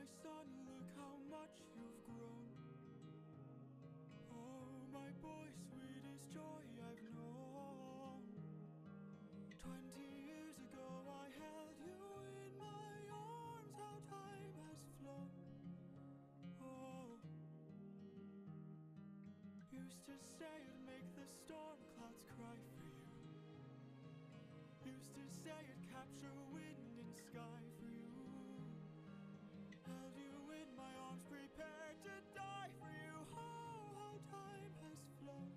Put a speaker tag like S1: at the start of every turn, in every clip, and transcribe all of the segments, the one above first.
S1: my son, look how much you've grown. Oh, my boy, sweetest joy I've known. 20 years ago I held you in my arms, how time has flown. Oh, used to say it'd make the storm clouds cry for you. Used to say it'd capture wind and sky for you. Held you in my arms, prepared to die for you. Oh, how time has flown.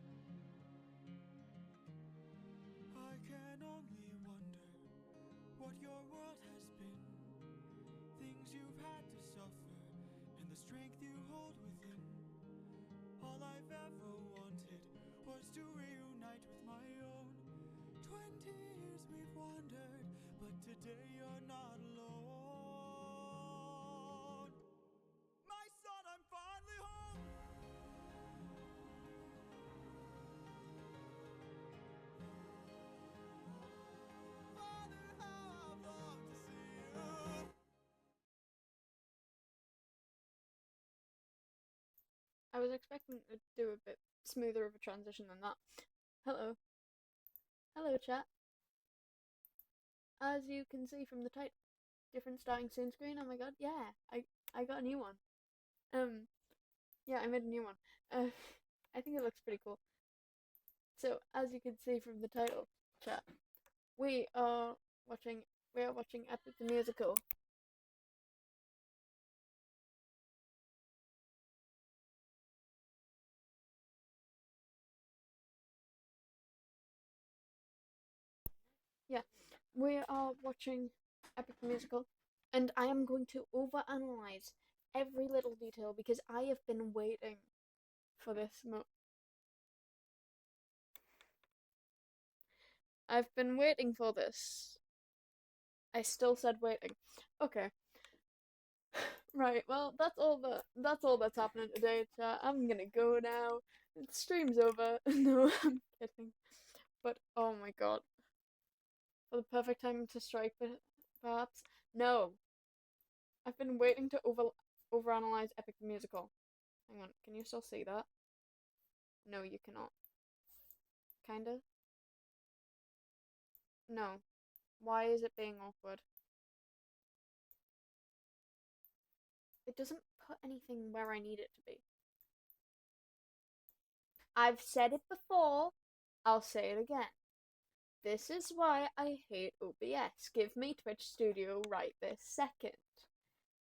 S1: I can only wonder what your world has been. Things you've had to suffer, and the strength you hold within. All I've ever wanted was to reunite with my own. 20 years we've wandered, but today you're not alone. My son, I'm finally home. Father, how I've longed to see you.
S2: I was expecting to do a bit smoother of a transition than that. Hello. Hello, chat. As you can see from the title, different starting soon screen. Oh my god, yeah, I got a new one. Yeah, I made a new one. I think it looks pretty cool. So, as you can see from the title, chat, we are watching Epic the Musical. Yeah, we are watching Epic the Musical, and I am going to overanalyze every little detail because I have been waiting for this I've been waiting for this. I still said waiting. Okay. Right, well, that's all that's happening today, chat. I'm gonna go now. The stream's over. No, I'm kidding. But oh my god. For the perfect time to strike, perhaps? No. I've been waiting to overanalyze Epic the Musical. Hang on, can you still see that? No, you cannot. Kinda? No. Why is it being awkward? It doesn't put anything where I need it to be. I've said it before, I'll say it again. This is why I hate OBS. Give me Twitch Studio right this second.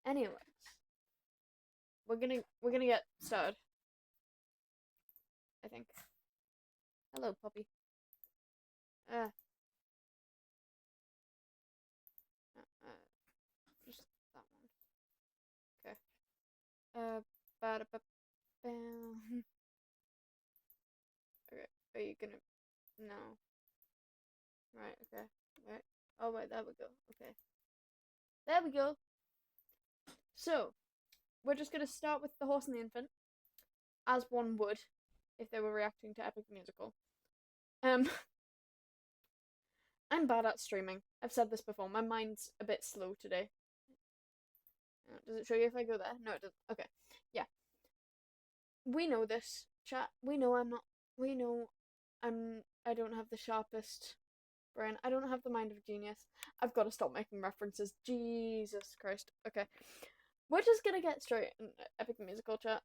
S2: Anyways, we're gonna get started. I think. Hello, puppy. Uh, just that one. Okay. Bada bam. Okay. Are you gonna? No. Right. Okay. Right. Oh wait. There we go. Okay. There we go. So, we're just gonna start with the horse and the infant, as one would, if they were reacting to Epic the Musical. I'm bad at streaming. I've said this before. My mind's a bit slow today. Does it show you if I go there? No, it doesn't. Okay. Yeah. We know this, chat. We know I'm not. We know I don't have the sharpest brain. I don't have the mind of a genius. I've got to stop making references. Jesus Christ. Okay. We're just gonna get straight in Epic the Musical, chat.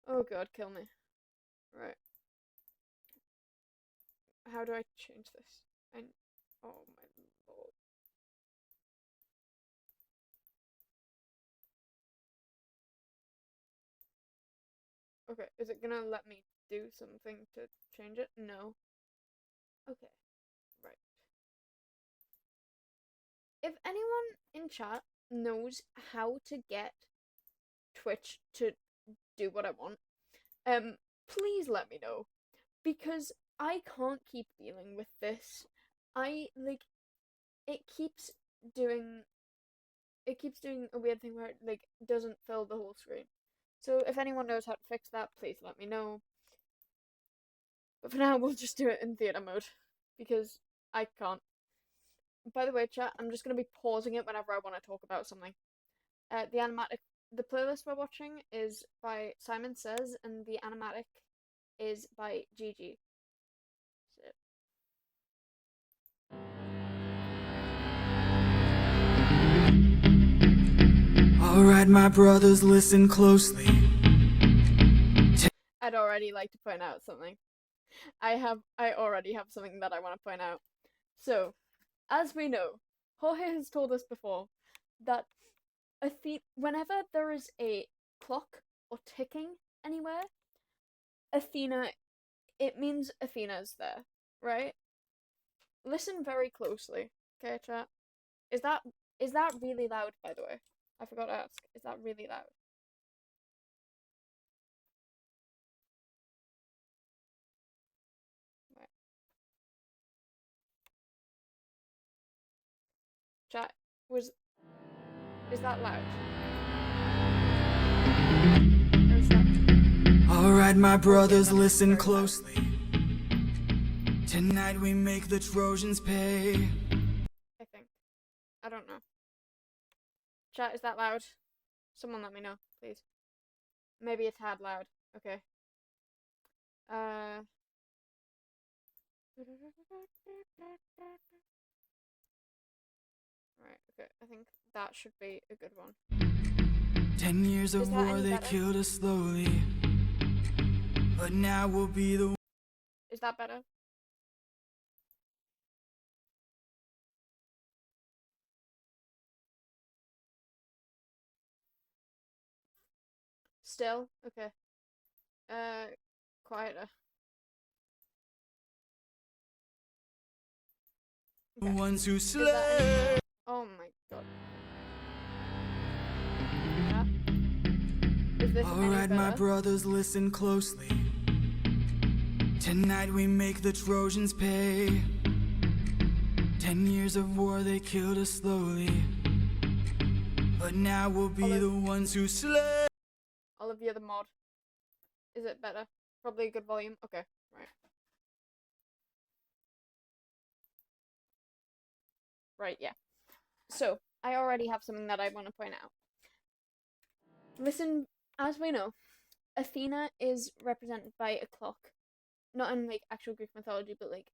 S2: Oh god, kill me. Right. How do I change this? Oh my lord. Okay, is it gonna let me do something to change it? No. Okay, right. If anyone in chat knows how to get Twitch to do what I want, please let me know. Because I can't keep dealing with this. It keeps doing a weird thing where it doesn't fill the whole screen. So if anyone knows how to fix that, please let me know. But for now, we'll just do it in theatre mode because I can't. By the way, chat, I'm just going to be pausing it whenever I want to talk about something. The Animatic, the playlist we're watching is by Simon Says, and the Animatic is by Gigi. So.
S1: Alright, my brothers, listen closely.
S2: I'd already like to point out something. I already have something that I want to point out. So, as we know, Jorge has told us before that whenever there is a clock or ticking anywhere, Athena, it means Athena's there, right? Listen very closely, okay, chat? Is that really loud, by the way? I forgot to ask. Is that really loud? Right. Chat, is that loud? Or is that...
S1: Alright, my brothers, listen closely. Tonight we make the Trojans pay.
S2: I think. I don't know. Chat, is that loud? Someone let me know, please. Maybe a tad loud. Okay. Right, okay. I think that should be a good one.
S1: 10 years of war, they killed us slowly. But now we'll be the...
S2: Is that better? Still? Okay. Quieter.
S1: Okay. Ones who slay.
S2: Oh my god. Yeah. Is this
S1: Alright, my brothers, listen closely. Tonight we make the Trojans pay. 10 years of war, they killed us slowly. But now we'll be the ones who slay.
S2: Olivia the mod. Is it better? Probably a good volume. Okay, right. Right, yeah. So, I already have something that I want to point out. Listen, as we know, Athena is represented by a clock. Not in, like, actual Greek mythology, but, like,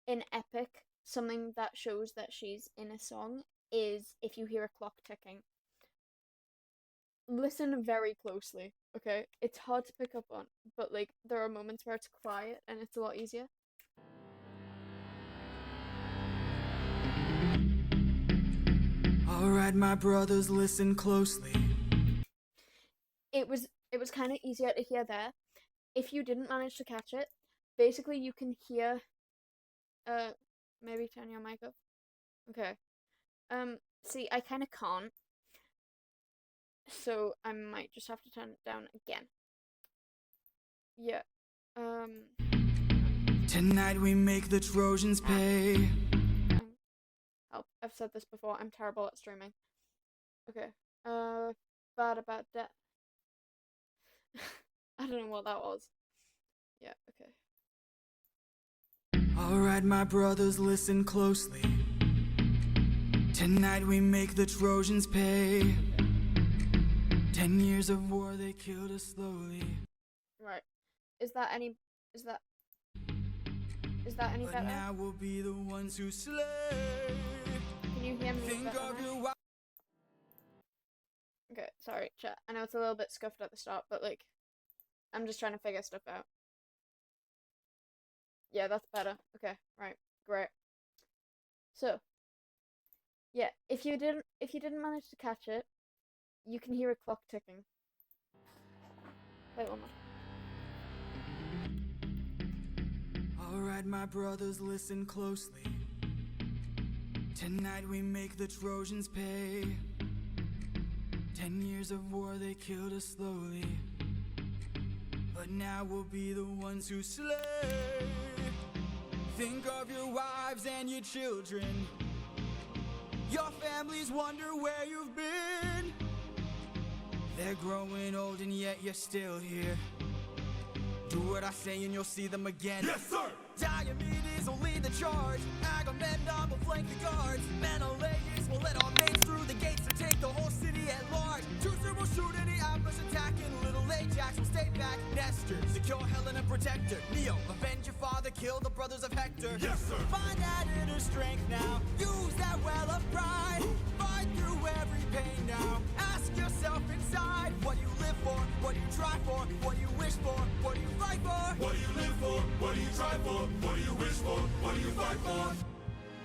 S2: in epic, something that shows that she's in a song is if you hear a clock ticking. Listen very closely, okay? It's hard to pick up on, but, like, there are moments where it's quiet and it's a lot easier.
S1: Alright, my brothers, listen closely.
S2: It was kind of easier to hear there. If you didn't manage to catch it, basically you can hear, maybe turn your mic up. Okay. See, I kind of can't. So I might just have to turn it down again. Yeah.
S1: Tonight we make the Trojans pay.
S2: Help. I've said this before. I'm terrible at streaming. Okay. Bad about that. I don't know what that was. Yeah, okay.
S1: Alright, my brothers, listen closely. Tonight we make the Trojans pay. 10 years of war, they killed us slowly.
S2: Right. Is that any better?
S1: Now we'll be the ones who slay.
S2: Can you hear me better now? Okay, sorry, chat. I know it's a little bit scuffed at the start, but, like, I'm just trying to figure stuff out. Yeah, that's better. Okay, right, great. So, yeah, if you didn't manage to catch it, you can hear a clock ticking. Wait one more.
S1: Alright, my brothers, listen closely. Tonight we make the Trojans pay. 10 years of war, they killed us slowly. But now we'll be the ones who slay. Think of your wives and your children. Your families wonder where you've been. They're growing old and yet you're still here. Do what I say and you'll see them again. Yes, sir! Diomedes will lead the charge. Agamemnon will flank the guards. Menelaus will will let our mates through the gates to take the whole city at large. Chooser will shoot any ambush attacking. Little Ajax will stay back. Nestor, secure Helen and protect her. Neo, avenge your father, kill the brothers of Hector. Yes, sir. Find that inner strength now. Use that well of pride. Fight through every pain now. Ask yourself inside, what do you live for? What do you try for? What do you wish for? What do you fight for? What do you live for? What do you try for? What do you wish for? What do you fight for?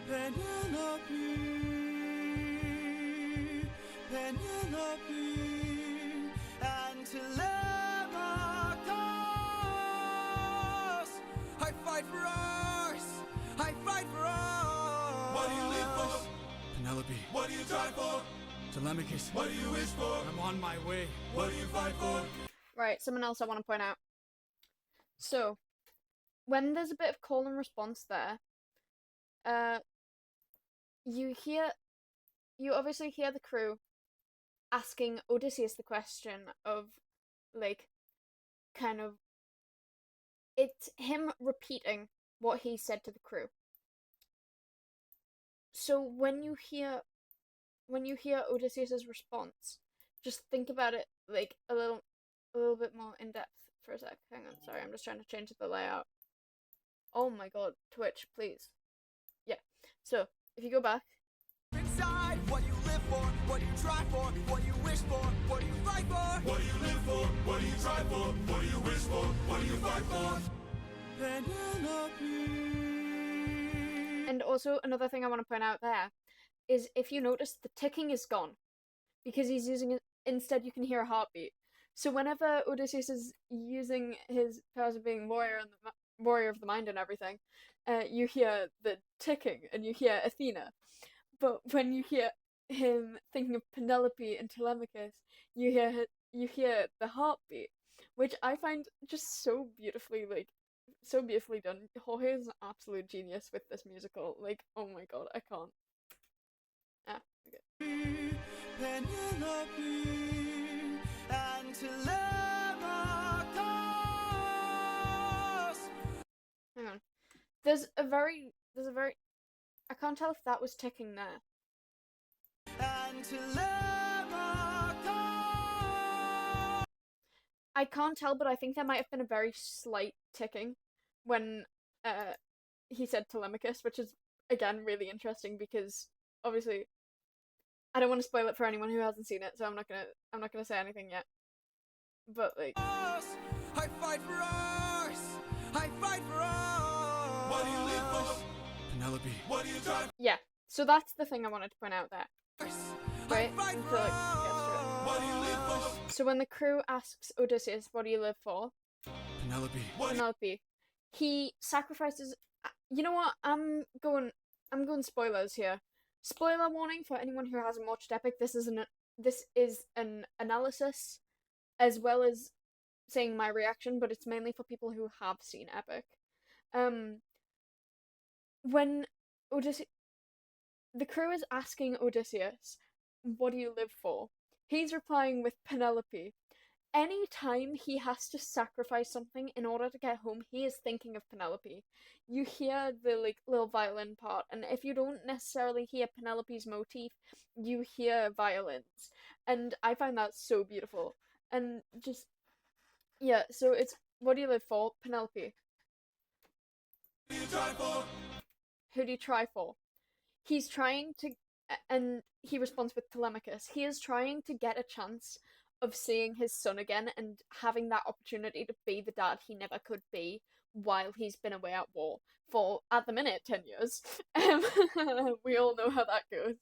S1: Penelope, Penelope, and Telemachus. I fight for ours. I fight for ours. What do you live for? Penelope. What do you try for? Telemachus. What do you wish for? I'm on my way. What do you fight for?
S2: Right, something else I want to point out. So, when there's a bit of call and response there, you obviously hear the crew asking Odysseus the question of, like, kind of, it's him repeating what he said to the crew. So when you hear Odysseus's response, just think about it like a little bit more in depth for a sec. Hang on, sorry, I'm just trying to change the layout. Oh my god, Twitch, please. Yeah. So if you go back.
S1: Inside, what do you live for? What do you try for? What do you wish for? What do you fight for? What do you live for? What do you try for? What do you wish for? What do you fight for? Penelope.
S2: And also another thing I want to point out there is, if you notice, the ticking is gone because he's using it. Instead, you can hear a heartbeat. So whenever Odysseus is using his powers of being warrior and the warrior of the mind and everything, you hear the ticking and you hear Athena. But when you hear him thinking of Penelope and Telemachus, you hear the heartbeat, which I find just so beautifully done. Jorge is an absolute genius with this musical. Like, oh my god, I can't. Okay.
S1: Penelope and Telemachus.
S2: Hang on. There's a very I can't tell if that was ticking there.
S1: And Telemachus.
S2: I can't tell, but I think there might have been a very slight ticking when he said Telemachus, which is again really interesting because obviously I don't want to spoil it for anyone who hasn't seen it, so I'm not gonna say anything yet. But like,
S1: I fight for ours. I fight for ours. What do you live for? Penelope. What do you try?
S2: Yeah. So that's the thing I wanted to point out there. Right?
S1: Fight
S2: Until
S1: for
S2: it gets to it.
S1: what do you live for?
S2: So when the crew asks Odysseus, "What do you live for?" Penelope. He sacrifices. You know what? I'm going spoilers here. Spoiler warning for anyone who hasn't watched Epic. This is an analysis, as well as saying my reaction, but it's mainly for people who have seen Epic. When the crew is asking Odysseus, "What do you live for?" He's replying with Penelope. Anytime he has to sacrifice something in order to get home, he is thinking of Penelope. You hear the little violin part, and if you don't necessarily hear Penelope's motif, you hear violins, and I find that so beautiful. And just yeah, so it's, what do you live for? Penelope.
S1: Who do you try for?
S2: Who do you try for? He's trying to, and he responds with Telemachus. He is trying to get a chance of seeing his son again and having that opportunity to be the dad he never could be while he's been away at war for, at the minute, 10 years. We all know how that goes.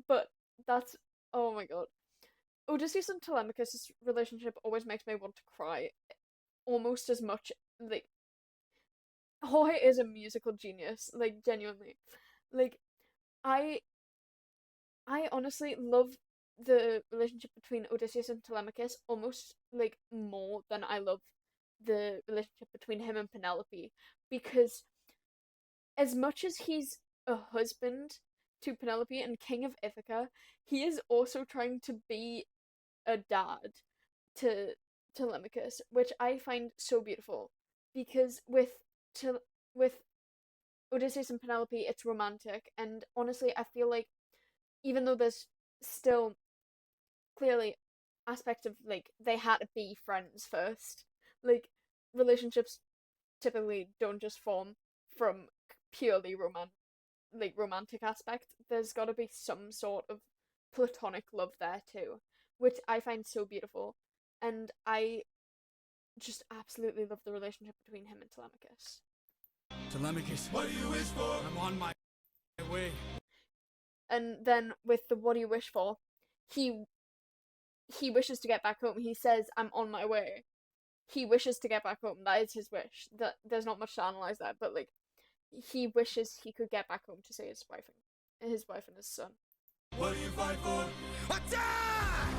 S2: But that's, oh my god. Odysseus and Telemachus' relationship always makes me want to cry almost as much. Like, Jorge is a musical genius, like, genuinely. Like, I honestly love the relationship between Odysseus and Telemachus almost, like, more than I love the relationship between him and Penelope, because as much as he's a husband to Penelope and king of Ithaca, he is also trying to be a dad to Telemachus, which I find so beautiful, because with Odysseus and Penelope, it's romantic, and honestly, I feel like even though there's still clearly aspects of like they had to be friends first, like relationships typically don't just form from purely romantic aspect. There's got to be some sort of platonic love there too, which I find so beautiful, and I just absolutely love the relationship between him and Telemachus.
S1: Telemachus, what do you wish for? I'm on my way.
S2: And then with the "what do you wish for," he he wishes to get back home. He says, "I'm on my way." He wishes to get back home. That is his wish. That there's not much to analyze that, but like he wishes he could get back home to see his wife and his son.
S1: What do you fight for? Attack!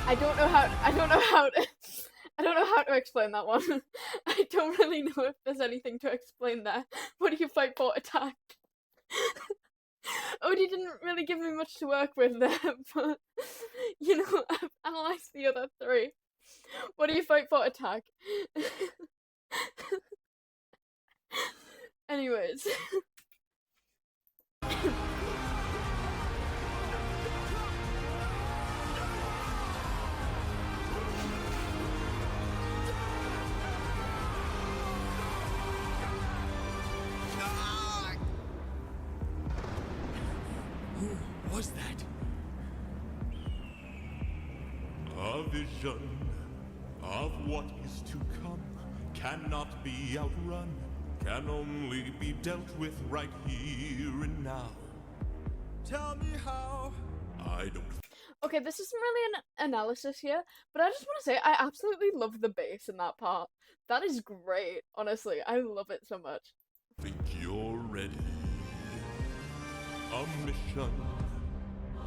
S2: I don't know how. I don't know how to. I don't know how to explain that one. I don't really know if there's anything to explain there. What do you fight for? Attack. Odie didn't really give me much to work with there, but you know, I've analysed the other three. What do you fight for? Attack. Anyways.
S1: Who was that?
S3: A vision of what is to come cannot be outrun, can only be dealt with right here and now.
S1: Tell me how.
S3: I don't.
S2: Okay, this isn't really an analysis here, but I just want to say I absolutely love the bass in that part. That is great, honestly. I love it so much.
S3: Think you're ready. A mission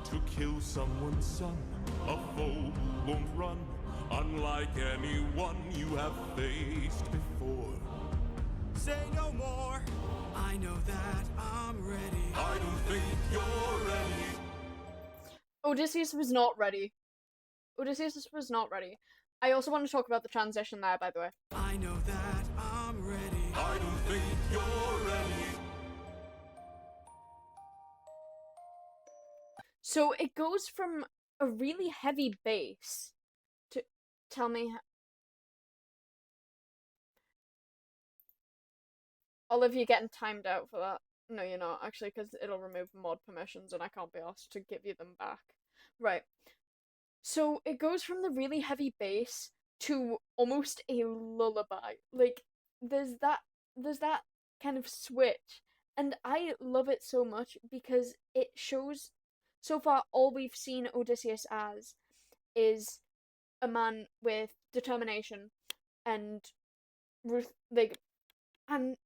S3: to kill someone's son. A foe who won't run, unlike anyone you have faced before.
S1: Say no more. I know that I'm ready.
S3: I don't think you're ready.
S2: Odysseus was not ready. Odysseus was not ready. I also want to talk about the transition there, by the way.
S1: I know that I'm ready.
S3: I don't think you're ready.
S2: So it goes from a really heavy bass to tell me. Olive, you're getting timed out for that. No, you're not, actually, because it'll remove mod permissions and I can't be asked to give you them back. Right. So it goes from the really heavy bass to almost a lullaby. Like, there's that kind of switch. And I love it so much because it shows, so far, all we've seen Odysseus as is a man with determination and like, and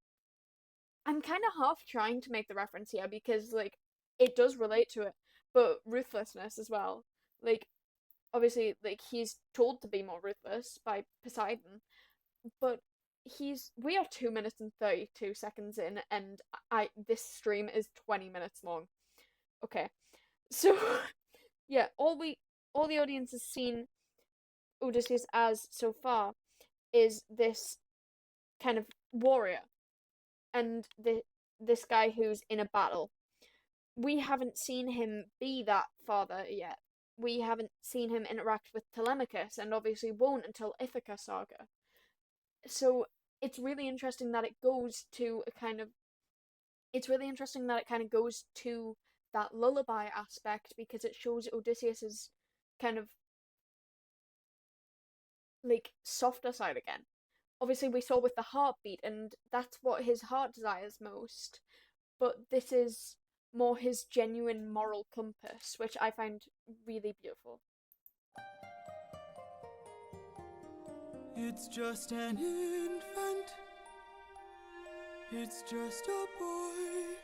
S2: I'm kind of half trying to make the reference here because, like, it does relate to it, but ruthlessness as well. Like, obviously, like, he's told to be more ruthless by Poseidon, but we are 2 minutes and 32 seconds in, and this stream is 20 minutes long. Okay, so, yeah, all the audience has seen Odysseus as so far is this kind of warrior and this guy who's in a battle. We haven't seen him be that father yet. We haven't seen him interact with Telemachus, and obviously won't until Ithaca Saga. So it's really interesting that it goes to a kind of. It's really interesting that it kind of goes to that lullaby aspect because it shows Odysseus's kind of like softer side again. Obviously, we saw with the heartbeat, and that's what his heart desires most. But this is more his genuine moral compass, which I find really beautiful.
S1: It's just an infant. It's just a boy.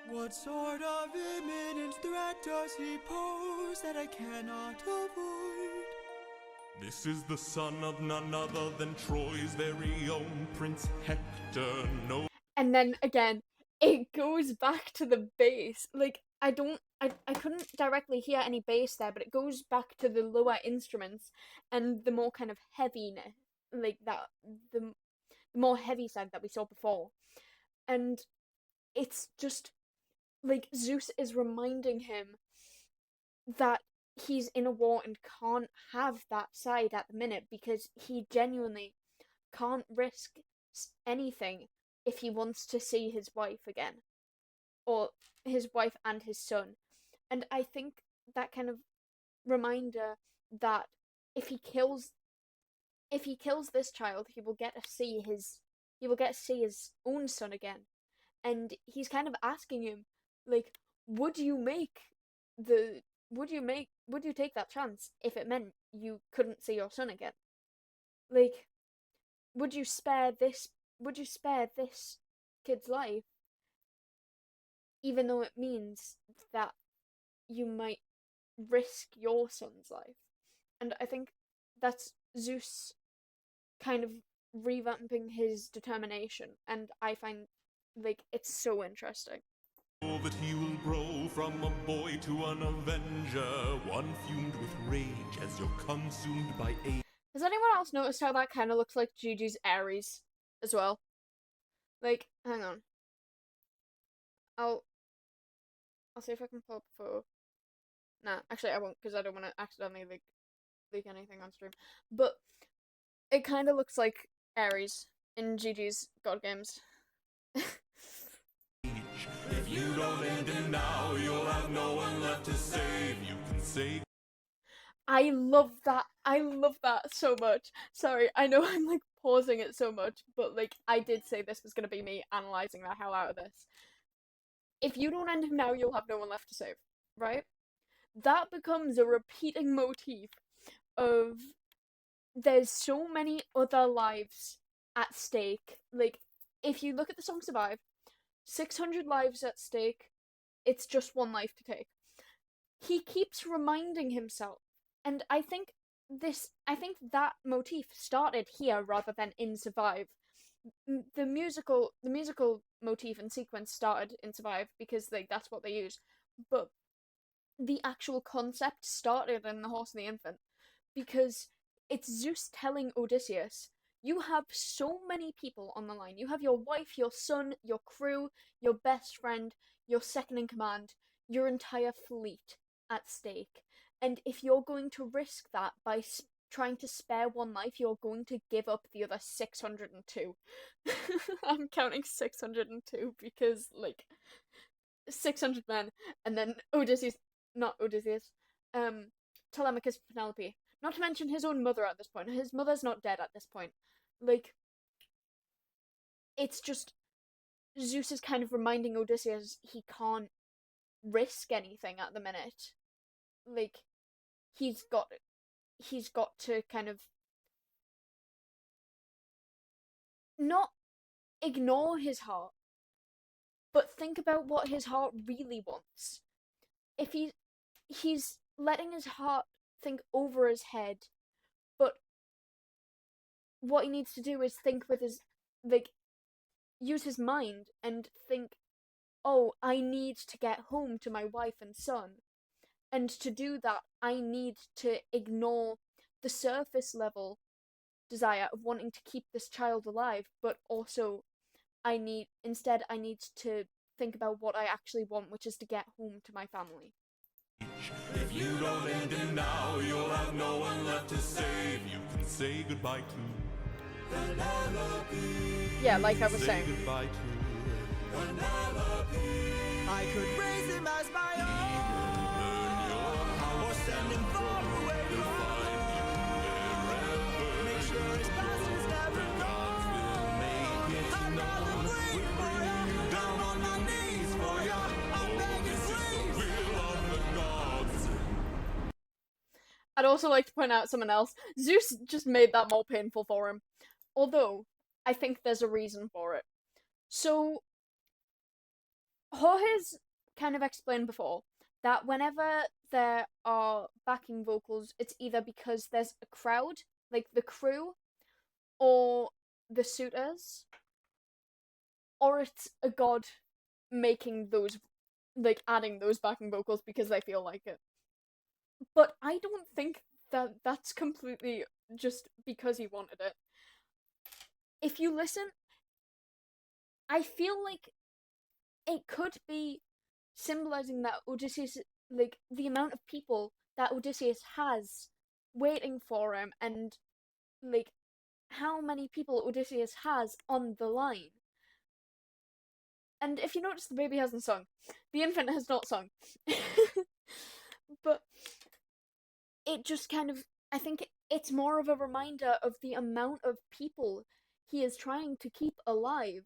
S1: What sort of imminent threat does he pose that I cannot avoid?
S3: This is the son of none other than Troy's very own Prince Hector. No.
S2: And then again, it goes back to the bass. Like, I couldn't directly hear any bass there, but it goes back to the lower instruments and the more kind of heaviness, like that, more heavy side that we saw before. And it's just like Zeus is reminding him that he's in a war and can't have that side at the minute because he genuinely can't risk anything if he wants to see his wife again, or his wife and his son. And I think that kind of reminder that if he kills this child, he will get to see his own son again. And he's kind of asking him, like, would you take that chance if it meant you couldn't see your son again? Like, would you spare this kid's life, even though it means that you might risk your son's life? And I think that's Zeus kind of revamping his determination, and I find like it's so interesting.
S3: That he will grow from a boy to an avenger, one fumed with rage as you're consumed by age.
S2: Has anyone else noticed how that kind of looks like Gigi's Ares as well? Like, hang on. I'll see if I can pull up a photo. Nah, actually I won't, because I don't want to accidentally leak anything on stream. But it kind of looks like Ares in Gigi's God Games.
S3: If you don't end it now, you'll have no one left to save. You can say.
S2: I love that so much. Sorry, I know I'm like pausing it so much, but like I did say this was gonna be me analysing the hell out of this. If you don't end him now, you'll have no one left to save, right? That becomes a repeating motif of there's so many other lives at stake. Like, if you look at the song Survive, 600 lives at stake, it's just one life to take. He keeps reminding himself, and I think that motif started here rather than in Survive. The musical motif and sequence started in Survive because like that's what they use, but the actual concept started in The Horse and the Infant because it's Zeus telling Odysseus, you have so many people on the line. You have your wife, your son, your crew, your best friend, your second in command, your entire fleet at stake. And if you're going to risk that by trying to spare one life, you're going to give up the other 602. I'm counting 602 because, like, 600 men, and then Telemachus, Penelope. Not to mention his own mother at this point. His mother's not dead at this point. Like, it's just Zeus is kind of reminding Odysseus he can't risk anything at the minute. Like, he's got to kind of not ignore his heart, but think about what his heart really wants. If he's letting his heart think over his head, but what he needs to do is think with his, like, use his mind and think, oh, I need to get home to my wife and son. And to do that, I need to ignore the surface level desire of wanting to keep this child alive, but also I need to think about what I actually want, which is to get home to my family.
S3: If you don't end it now, you'll have no one left to save. You can say goodbye to Penelope.
S2: Yeah, like I was saying.
S3: Say goodbye to Penelope.
S1: I could raise him as my own, or send him far away from home. Make sure his past is never known. I'm not waiting for you. Down on my knees for you. I'm begging, please.
S3: Will of the gods.
S2: I'd also like to point out something else. Zeus just made that more painful for him. Although, I think there's a reason for it. So, Jorge's kind of explained before that whenever there are backing vocals, it's either because there's a crowd, like the crew, or the suitors, or it's a god making those, like, adding those backing vocals because they feel like it. But I don't think that that's completely just because he wanted it. if you listen, I feel like it could be symbolizing that Odysseus, like, the amount of people that Odysseus has waiting for him, and, like, how many people Odysseus has on the line. And if you notice, the baby hasn't sung. The infant has not sung. But it just kind of, I think it's more of a reminder of the amount of people he is trying to keep alive,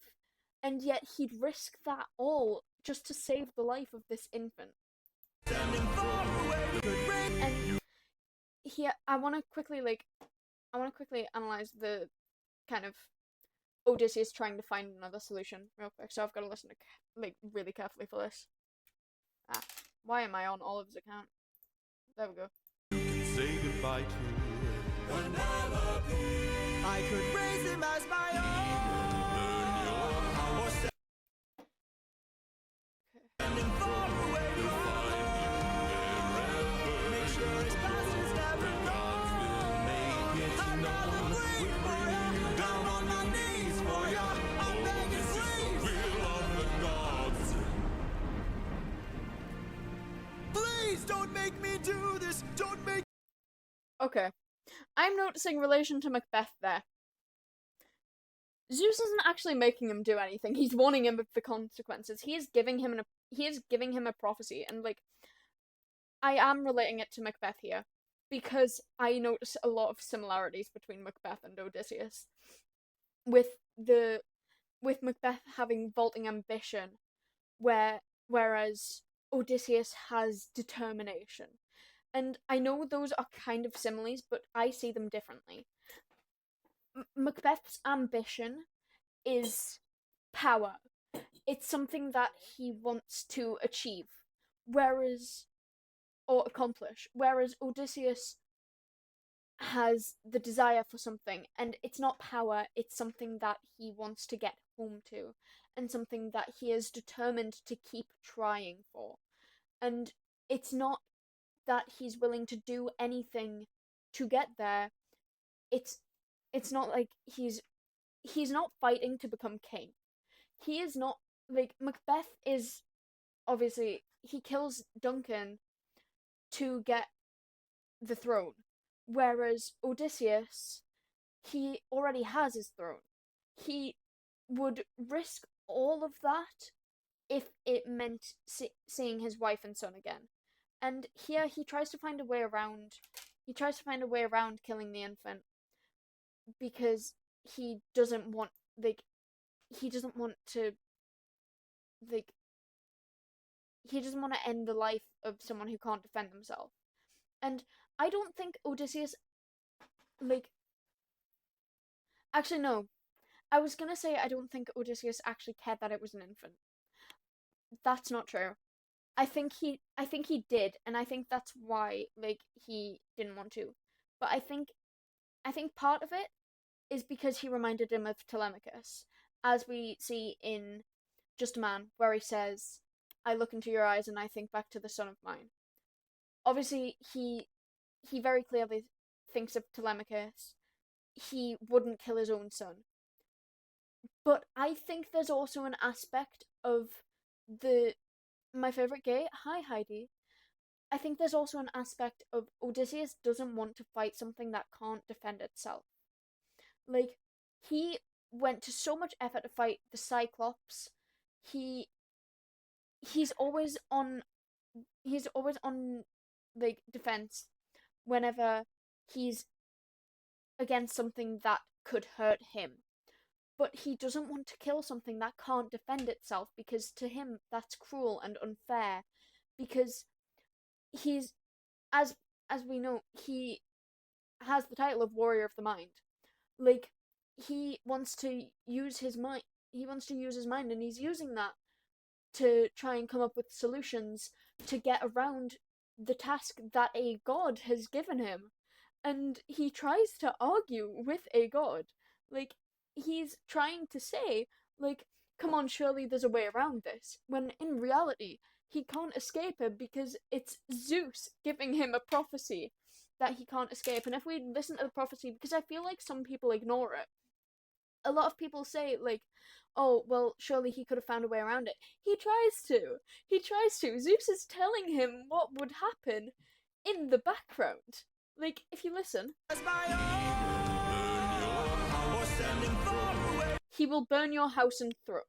S2: and yet he'd risk that all just to save the life of this infant. And here, I want to quickly analyze the kind of Odysseus trying to find another solution real quick. So I've got to listen to really carefully for this. Why am I on Olive's account? There we go.
S3: Say goodbye to
S1: I could raise him as my own. Or send him far away from. Make sure his past is never gone. I'd rather bleed for ya. Down on my knees for ya. I'm begging please.
S3: will of the gods.
S1: Please don't make me do this. Don't make.
S2: Okay. I'm noticing relation to Macbeth there. Zeus isn't actually making him do anything. He's warning him of the consequences. He is giving him a prophecy, and like, I am relating it to Macbeth here because I notice a lot of similarities between Macbeth and Odysseus. With Macbeth having vaulting ambition, whereas Odysseus has determination. And I know those are kind of similes, but I see them differently. Macbeth's ambition is power. It's something that he wants to achieve, or accomplish. Whereas Odysseus has the desire for something, and it's not power, it's something that he wants to get home to, and something that he is determined to keep trying for. And it's not that he's willing to do anything to get there. It's not like he's not fighting to become king. He is not, like, Macbeth is, obviously, he kills Duncan to get the throne, whereas Odysseus, he already has his throne. He would risk all of that if it meant seeing his wife and son again. And here he tries to find a way around. He tries to find a way around killing the infant because he doesn't want to end the life of someone who can't defend themselves. And I don't think Odysseus, actually no, I was gonna say I don't think Odysseus actually cared that it was an infant. That's not true. I think he did, and I think that's why he didn't want to. But I think part of it is because he reminded him of Telemachus, as we see in Just a Man, where he says, "I look into your eyes and I think back to the son of mine." Obviously, he very clearly thinks of Telemachus. He wouldn't kill his own son. But I think there's also an aspect of my favorite gay, hi Heidi. I think there's also an aspect of Odysseus doesn't want to fight something that can't defend itself. He went to so much effort to fight the Cyclops. He's always on defense whenever he's against something that could hurt him. But he doesn't want to kill something that can't defend itself, because to him that's cruel and unfair. Because he's, as we know, he has the title of Warrior of the Mind. He wants to use his mind. And he's using that to try and come up with solutions to get around the task that a god has given him. And he tries to argue with a god. He's trying to say, come on, surely there's a way around this. When in reality, he can't escape him because it's Zeus giving him a prophecy that he can't escape. And if we listen to the prophecy, because I feel like some people ignore it, a lot of people say, like, oh, well, surely he could have found a way around it. He tries to. He tries to. Zeus is telling him what would happen in the background. Like, if you listen, he will burn your house and throw.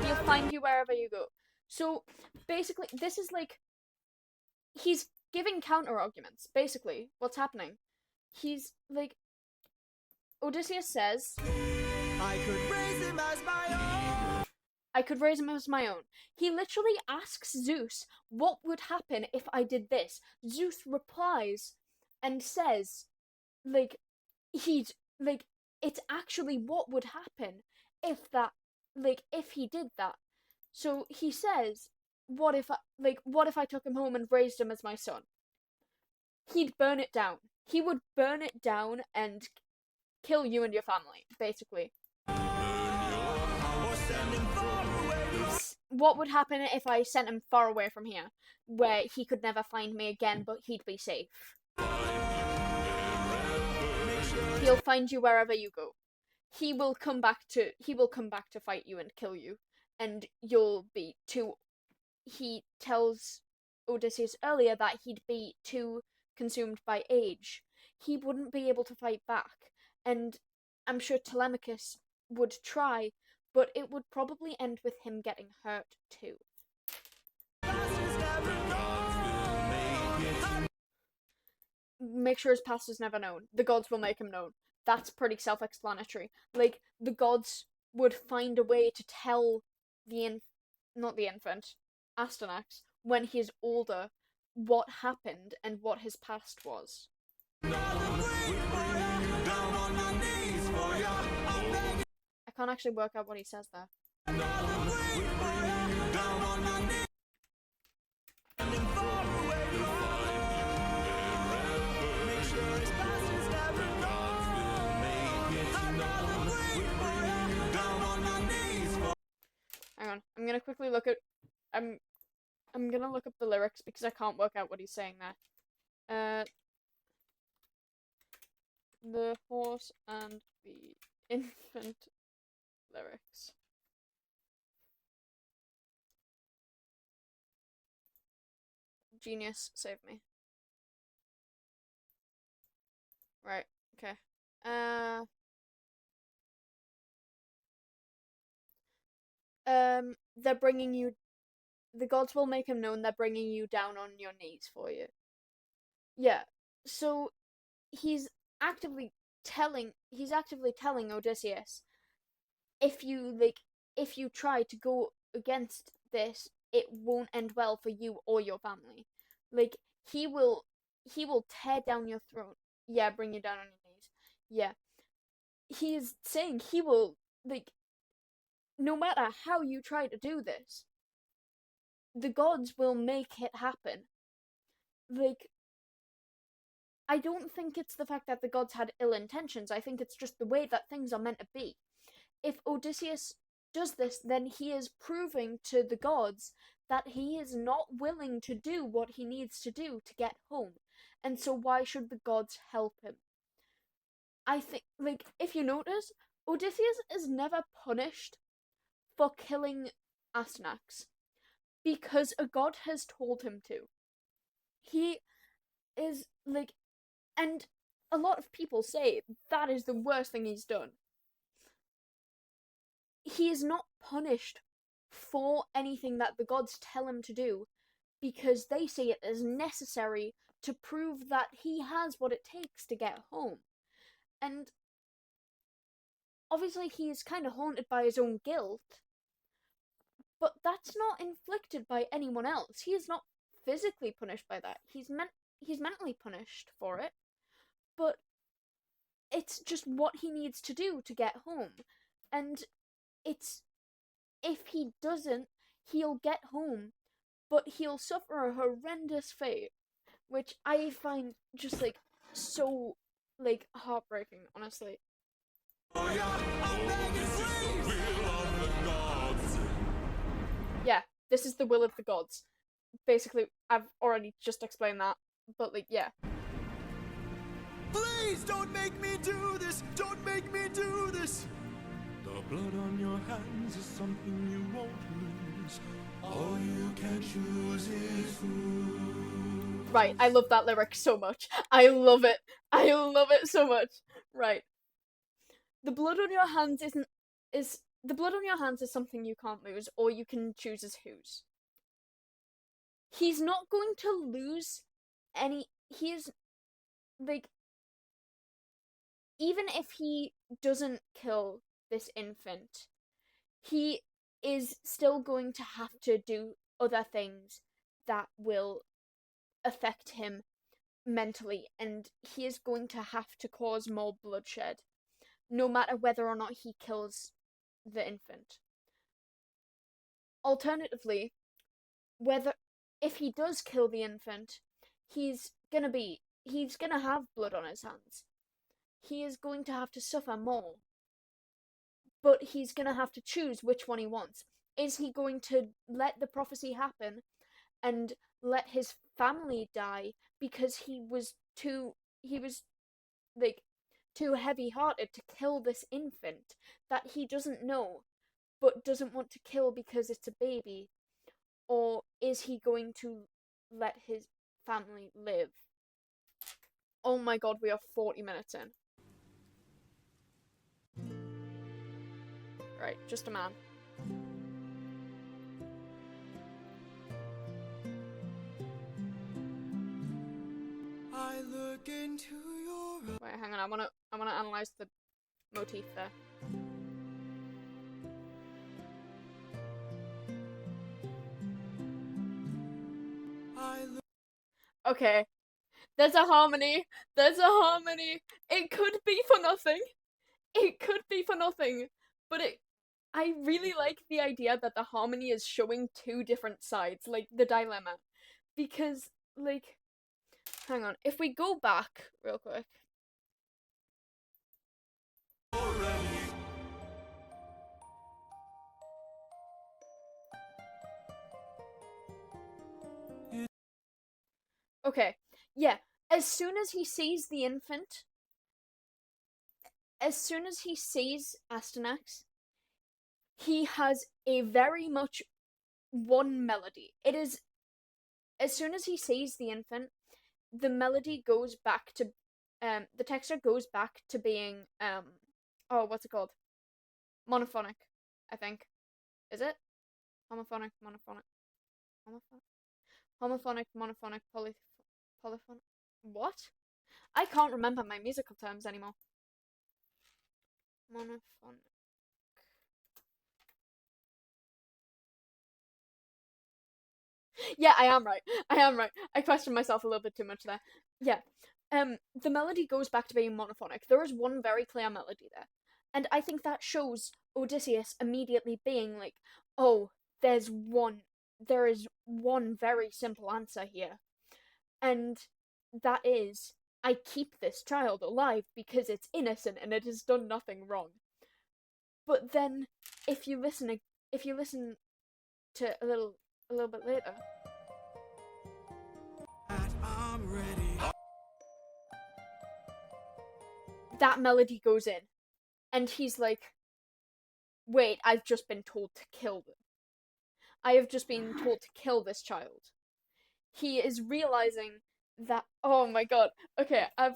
S2: He'll find you wherever you go. So, basically, this is like, he's giving counter arguments, basically, what's happening. He's, like, Odysseus says,
S1: I could raise him as my own.
S2: I could raise him as my own. He literally asks Zeus, what would happen if I did this? Zeus replies and says, like, it's actually what would happen if he did that. So he says, what if I took him home and raised him as my son? He'd burn it down. He would burn it down and kill you and your family, basically. What would happen if I sent him far away from here, where he could never find me again, but he'd be safe? He'll find you wherever you go. He will come back to fight you and kill you, and you'll be too. He tells Odysseus earlier that he'd be too consumed by age. He wouldn't be able to fight back, and I'm sure Telemachus would try, but it would probably end with him getting hurt too. Make sure his past is never known. The gods will make him known. That's pretty self-explanatory. Like, the gods would find a way to tell not the infant, Astyanax, when he's older, what happened and what his past was. I can't actually work out what he says there. Hang on, I'm gonna quickly look at. I'm gonna look up the lyrics because I can't work out what he's saying there. The horse and the infant lyrics. Genius, save me. Right, okay. They're bringing you. The gods will make him known. They're bringing you down on your knees for you. Yeah. So he's actively telling Odysseus, if you try to go against this, it won't end well for you or your family. Like, he will tear down your throne. Yeah, bring you down on your knees. Yeah. He is saying he will, no matter how you try to do this, the gods will make it happen. I don't think it's the fact that the gods had ill intentions. I think it's just the way that things are meant to be. If Odysseus does this, then he is proving to the gods that he is not willing to do what he needs to do to get home. And so why should the gods help him? I think, if you notice, Odysseus is never punished for killing Astyanax because a god has told him to. He is, and a lot of people say that is the worst thing he's done. He is not punished for anything that the gods tell him to do because they say it is necessary to prove that he has what it takes to get home. And obviously he is kind of haunted by his own guilt, but that's not inflicted by anyone else. He is not physically punished by that. He's mentally punished for it, but it's just what he needs to do to get home. And it's, if he doesn't, he'll get home, but he'll suffer a horrendous fate, which I find just so heartbreaking, honestly. Yeah, this is the will of the gods. Basically, I've already just explained that, but yeah.
S1: Please don't make me do this! Don't make me do this!
S3: The blood on your hands is something you won't lose. All you can choose is who.
S2: Right, I love that lyric so much. I love it. I love it so much. Right. The blood on your hands is something you can't lose, or you can choose as whose. He's not going to lose any. He's like, even if he doesn't kill this infant, he is still going to have to do other things that will affect him mentally, and he is going to have to cause more bloodshed, no matter whether or not he kills the infant. Alternatively, if he does kill the infant, he's gonna have blood on his hands. He is going to have to suffer more. But he's gonna have to choose which one he wants. Is he going to let the prophecy happen and let his family die because he was too heavy-hearted to kill this infant that he doesn't know but doesn't want to kill because it's a baby? Or is he going to let his family live? Oh my god, we are 40 minutes in. Right, just a man.
S1: I look into your
S2: Wait, hang on, I wanna analyze the motif there. Okay. There's a harmony. There's a harmony. It could be for nothing. It could be for nothing. But I really like the idea that the harmony is showing two different sides, like the dilemma. Because, like, hang on, if we go back real quick. Okay, yeah, as soon as he sees the infant, as soon as he sees Astyanax, he has a very much one melody. It is, as soon as he sees the infant, the melody goes back to, the texture goes back to being, oh, what's it called? Monophonic, I think. Is it? Homophonic, monophonic, homophonic, monophonic, polyphonic. What? I can't remember my musical terms anymore. Monophonic. Yeah, I am right. I am right. I questioned myself a little bit too much there. Yeah. The melody goes back to being monophonic. There is one very clear melody there. And I think that shows Odysseus immediately being like, oh, there is one very simple answer here. And that is, I keep this child alive because it's innocent and it has done nothing wrong. But then, if you listen to a little bit later,
S1: I'm ready.
S2: that melody goes in, and he's like, wait, I've just been told to kill them. I have just been told to kill this child. He is realizing that, oh my god, okay, I've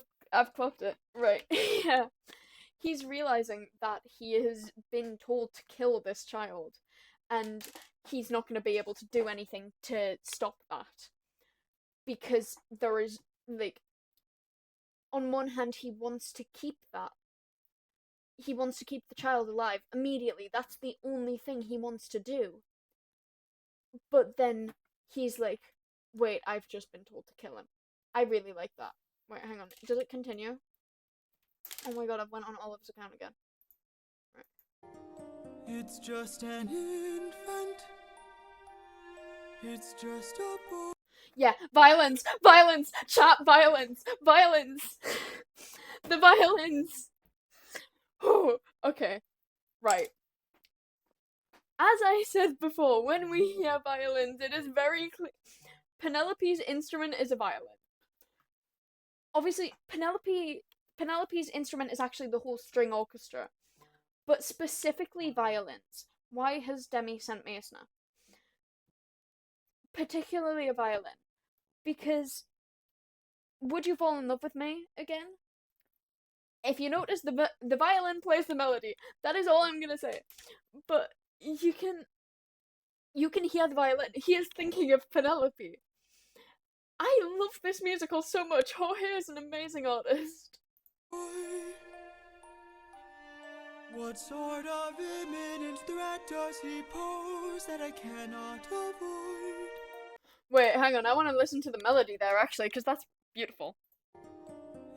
S2: clocked it, right, yeah. He's realizing that he has been told to kill this child, and he's not going to be able to do anything to stop that. Because there is, like, on one hand, he wants to keep that. He wants to keep the child alive immediately. That's the only thing he wants to do. But then he's like, wait, I've just been told to kill him. I really like that. Wait, hang on. Does it continue? Oh my god, I've went on Olive's account again. Right.
S1: It's just an infant. It's just a boy.
S2: Yeah, violence! Violence! Chat, violence! Violence! The violence! Oh, okay. Right. As I said before, when we hear violins, it is very clear. Penelope's instrument is a violin. obviously Penelope's instrument is actually the whole string orchestra, but specifically violins. Why has Demi sent me a snap? Particularly a violin, because Would You Fall in Love with Me again? If you notice, the violin plays the melody. That is all I'm gonna say. But you can hear the violin. He is thinking of Penelope. I love this musical so much. Jorge is an amazing artist.
S1: What sort of imminent threat does he pose that I cannot avoid?
S2: Wait, hang on. I want to listen to the melody there, actually, because that's beautiful.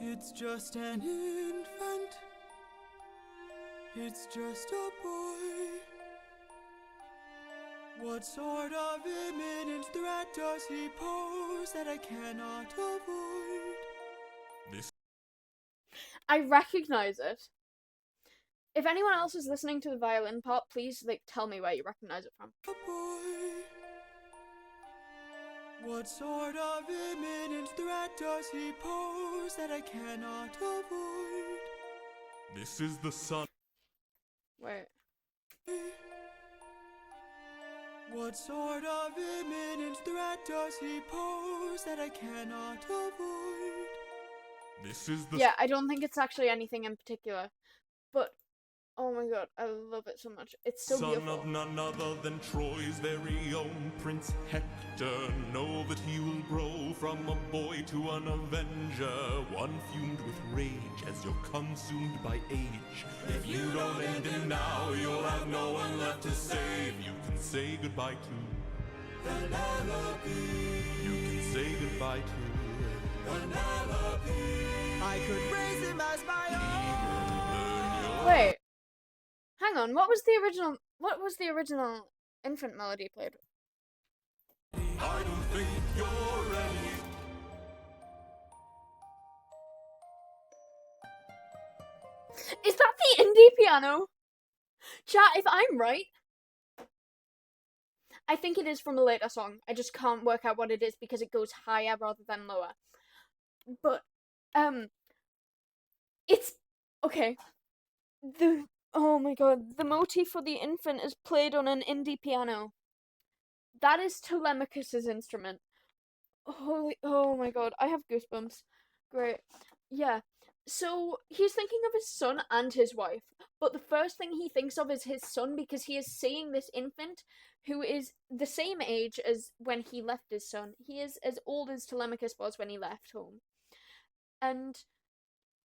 S1: It's just an infant. It's just a boy. What sort of imminent threat does he pose that I cannot avoid?
S2: I recognize it. If anyone else is listening to the violin part, please tell me where you recognize it from.
S1: A boy. What sort of imminent threat does he pose that I cannot avoid?
S3: This is the sun.
S2: Wait.
S1: What sort of imminent threat does he pose that I cannot avoid?
S3: This is the
S2: Yeah, I don't think it's actually anything in particular, but oh my god, I love it so much. It's so
S3: son
S2: beautiful.
S3: of none other than Troy's very own Prince Hector. Know that he will grow from a boy to an avenger, one fumed with rage as you're consumed by age. If you don't end him now, you'll have no one left to save. You can say goodbye to Penelope. You can say goodbye to Penelope.
S1: I could raise him as my own.
S2: Wait. Hang on, what was the original infant melody played?
S3: I don't think you're ready.
S2: Is that the indie piano? Chat, if I'm right, I think it is from a later song. I just can't work out what it is because it goes higher rather than lower. But, it's, okay. Oh my god, the motif for the infant is played on an indie piano. That is Telemachus's instrument. Oh my god, I have goosebumps. Great. Yeah. So, he's thinking of his son and his wife, but the first thing he thinks of is his son because he is seeing this infant who is the same age as when he left his son. He is as old as Telemachus was when he left home. And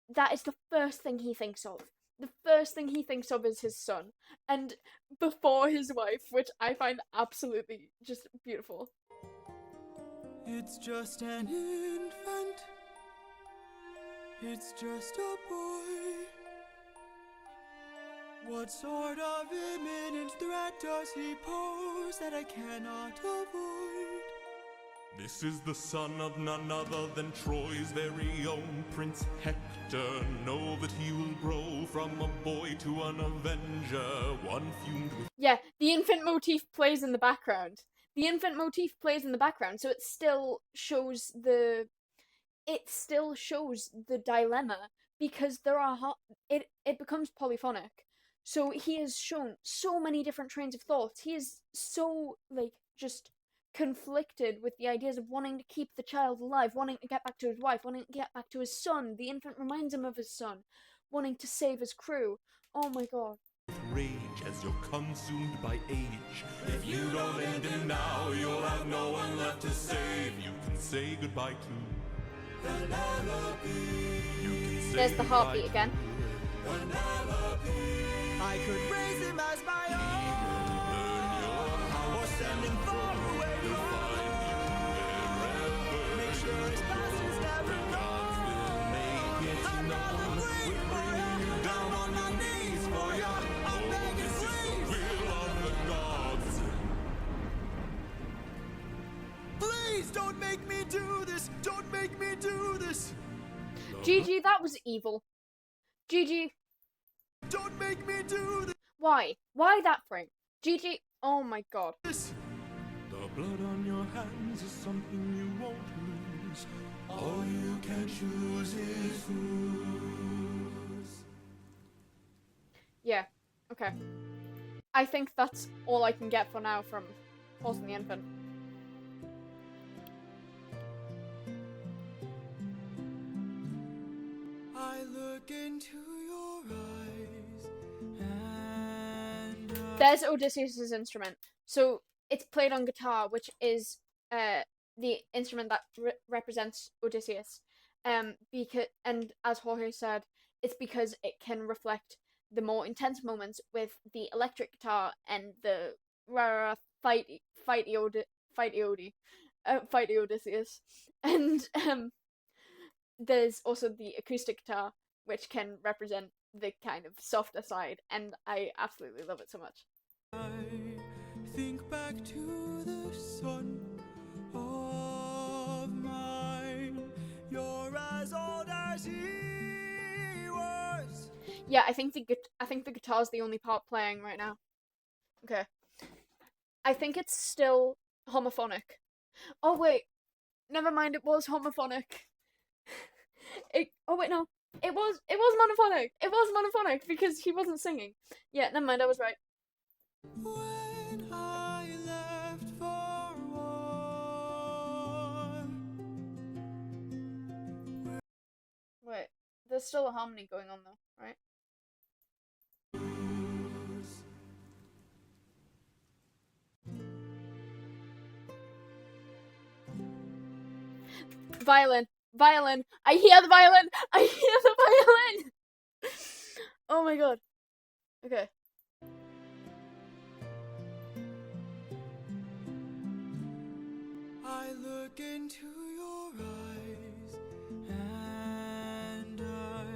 S2: that is the first thing he thinks of. The first thing he thinks of is his son. And before his wife, which I find absolutely just beautiful.
S1: It's just an infant. It's just a boy. What sort of imminent threat does he pose that I cannot avoid?
S3: This is the son of none other than Troy's very own Prince Hector. Know that he will grow from a boy to an avenger, one fumed with...
S2: Yeah, the infant motif plays in the background. The infant motif plays in the background, so it still shows the dilemma because there are it becomes polyphonic. So he is shown so many different trains of thought. He is so just conflicted with the ideas of wanting to keep the child alive, wanting to get back to his wife, wanting to get back to his son. The infant reminds him of his son, wanting to save his crew. Oh my god.
S3: Rage as you're consumed by age. If you don't end him now, you'll have no one left to save. You can say goodbye to Penelope. You can say
S2: There's the heartbeat again.
S3: Penelope.
S1: I could raise him as my own, or send him far away from home. Make sure his past is never known. I'm not afraid for you. Down on my knees for you. I'm begging, please.
S3: Will of the gods.
S1: Please don't make me do this. Don't make me do this.
S2: GG, that was evil. GG.
S1: Don't make me do this.
S2: Why? Why that frame? GG. Oh my god.
S3: The blood on your hands is something you won't lose.
S1: all you can choose is whose.
S2: Yeah, okay. I think that's all I can get for now from Horse and the Infant.
S1: I look into your eyes and
S2: There's Odysseus's instrument. So it's played on guitar, which is the instrument that represents Odysseus. Because, and as Jorge said, it's because it can reflect the more intense moments with the electric guitar and the rah fighty Odysseus. And there's also the acoustic guitar, which can represent the kind of softer side, and I absolutely love it so much.
S1: I think back to the sun of mine. You're as old as he was.
S2: Yeah, I think the guitar's the only part playing right now. Okay. I think it's still homophonic. Oh wait, never mind. It was homophonic. Oh wait, no. It was monophonic. It was monophonic because he wasn't singing. Yeah, never mind. I was right.
S1: When I left for war.
S2: Wait, there's still a harmony going on though, right? Violin. Violin. I hear the violin. I hear the violin. Oh my god. Okay.
S1: I look into your eyes and I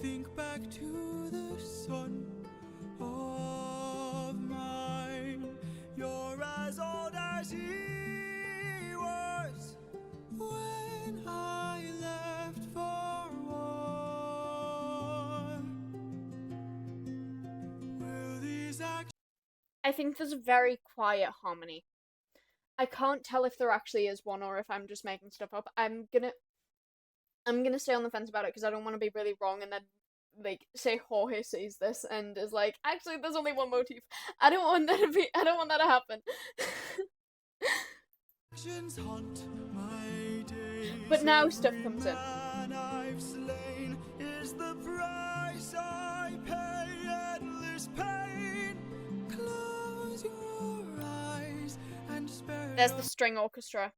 S1: think back to the sun of mine. You're as old as he was when I left for war. Will these actions
S2: I think there's a very quiet harmony. I can't tell if there actually is one or if I'm just making stuff up. I'm gonna stay on the fence about it because I don't want to be really wrong and then like say Jorge sees this and is like, actually there's only one motif. I don't want that to happen.
S1: haunt my days?
S2: But now stuff comes in.
S1: Man I've slain is the price I pay. Endless pain. Close your eyes and spare
S2: There's the string orchestra.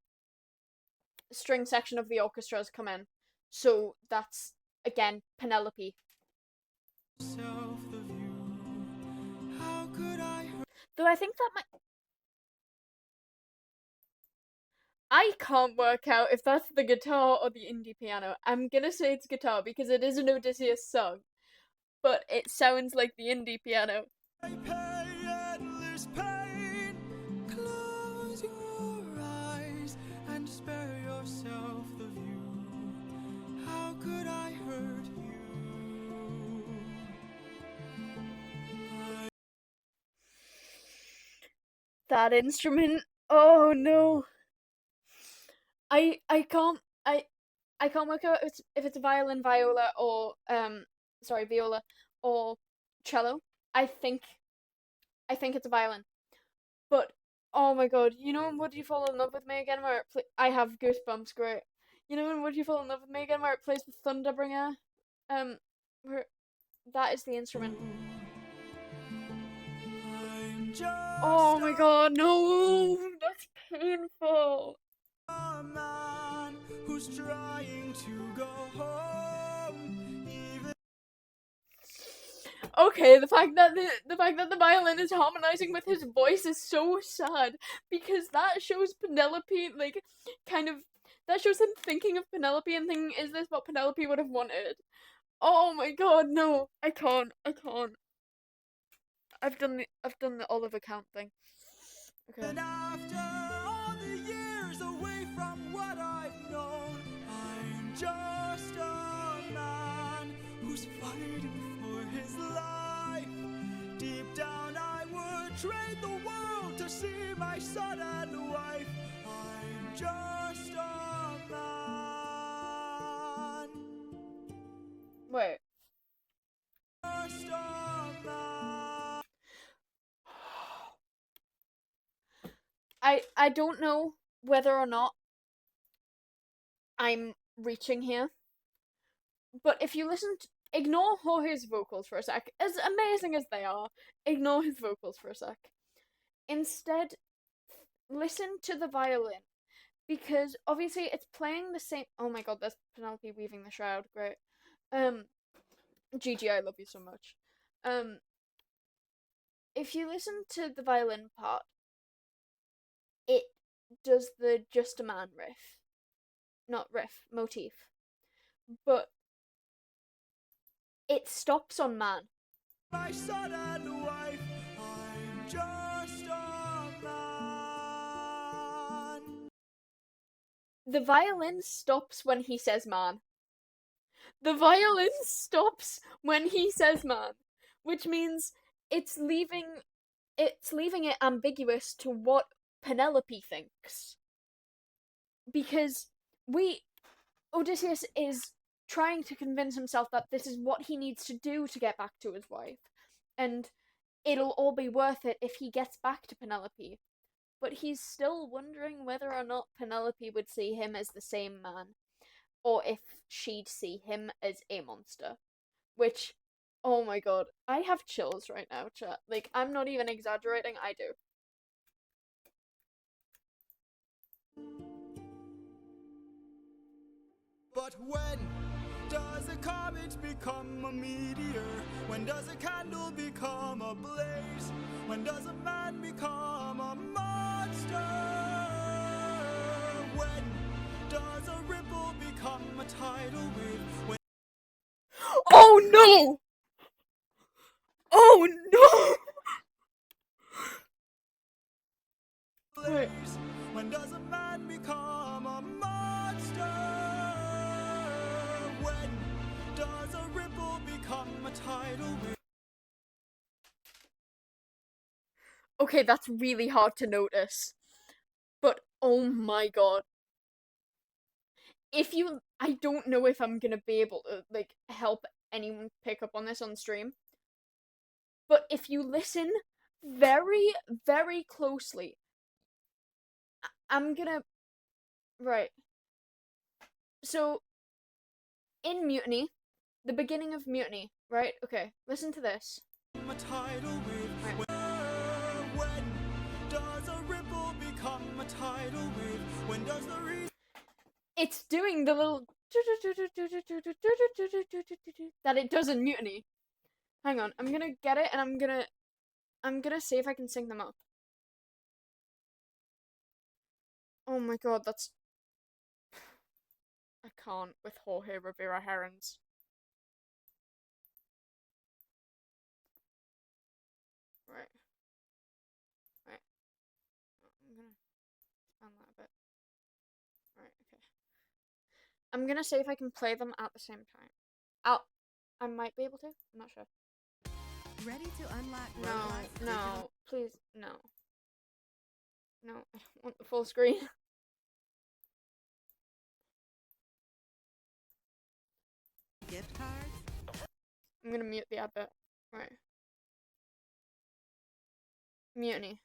S2: String section of the orchestra has come in. So that's again Penelope.
S1: yourself the view. How could I hurt?
S2: Though I think that might. I can't work out if that's the guitar or the indie piano. I'm gonna say it's guitar because it is an Odysseus song, but it sounds like the indie piano.
S1: I pay endless pain. Close your eyes and spare yourself the view. How could I hurt you?
S2: That instrument. Oh no. I can't work out if it's violin, viola, or viola or cello. I think it's a violin. But oh my god, you know in Would You Fall in Love with Me Again where I have goosebumps, great. You know in Would You Fall in Love with Me Again where it plays the Thunderbringer? Where that is the instrument.
S1: I'm just
S2: Oh my god, no, that's painful.
S1: a man who's trying to go home. Even
S2: Okay, the fact that the violin is harmonizing with his voice is so sad because that shows Penelope that shows him thinking of Penelope and thinking, is this what Penelope would have wanted? Oh my god, no, I can't. I've done the Oliver Count thing. Okay.
S1: and after all the years away from what I've known, I'm just a man who's fighting for his life. Deep down I would trade the world to see my son and wife. I'm just a man.
S2: I don't know whether or not I'm reaching here, but if you ignore Jorge's vocals for a sec, as amazing as they are, ignore his vocals for a sec. Instead, listen to the violin, because obviously it's playing the same. Oh my god, there's Penelope weaving the shroud. Great. Gigi, I love you so much. If you listen to the violin part, it does the Just a Man riff. Not riff, motif. But it stops on man.
S1: My son and wife, I'm just a man.
S2: The violin stops when he says man. The violin stops when he says man, which means it's leaving it ambiguous to what Penelope thinks. Because Odysseus is trying to convince himself that this is what he needs to do to get back to his wife, and it'll all be worth it if he gets back to Penelope. But he's still wondering whether or not Penelope would see him as the same man, or if she'd see him as a monster. Which, oh my god, I have chills right now, chat. Like, I'm not even exaggerating, I do.
S1: But when does a comet become a meteor? When does a candle become a blaze? When does a man become a monster? When does a ripple become a tidal wave? When
S2: Oh no! Oh no!
S1: blaze? When does a man become a monster? When does a ripple become a tidal wave?
S2: Okay, that's really hard to notice. But oh my god. I don't know if I'm gonna be able to, like, help anyone pick up on this on stream. But if you listen very, very closely, I'm gonna... Right. So, in Mutiny, the beginning of Mutiny, right? Okay, listen to this.
S1: A tidal wave.
S2: Right.
S1: When does a ripple become a tidal wave? When does the
S2: It's doing the little that it does in Mutiny. Hang on, I'm gonna get it and I'm gonna see if I can sync them up. Oh my god, that's... I can't with Jorge Rivera Herons. Right. Right. I'm gonna expand that a bit. Right, okay. I'm gonna see if I can play them at the same time. I might be able to. I'm not sure.
S4: Ready to unlock
S2: No,
S4: Roblox
S2: no, please, no. No, I don't want the full screen.
S4: gift cards?
S2: I'm gonna mute the advert. Right. Mutiny.